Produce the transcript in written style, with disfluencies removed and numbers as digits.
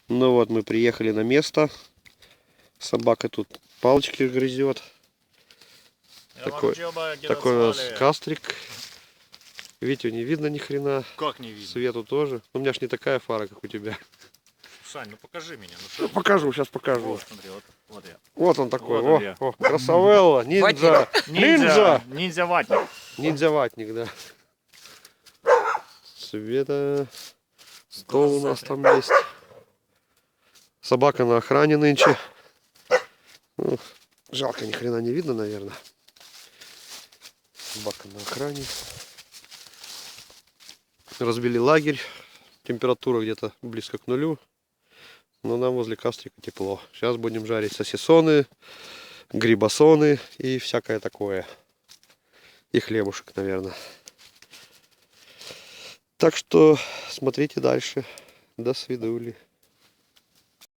Ну вот, мы приехали на место. Собака тут палочки грызет. Такой у нас кастрик. Витю не видно ни хрена. Как не видно? Свету тоже. У меня ж не такая фара, как у тебя. Сань, ну покажи меня. Ну, покажу, сейчас покажу. Вот, смотри, вот я. Вот он такой. Вот он я. О, красавелла, ниндзя. Ниндзя. Ниндзя ватник. Ниндзя ватник, да. Света. Стол у нас там есть. Собака на охране нынче. Ну, жалко, ни хрена не видно, наверное. Собака на охране. Разбили лагерь. Температура где-то близко к нулю. Но нам возле кастрика тепло. Сейчас будем жарить сосисоны, грибосоны и всякое такое. И хлебушек, наверное. Так что смотрите дальше. До свидули.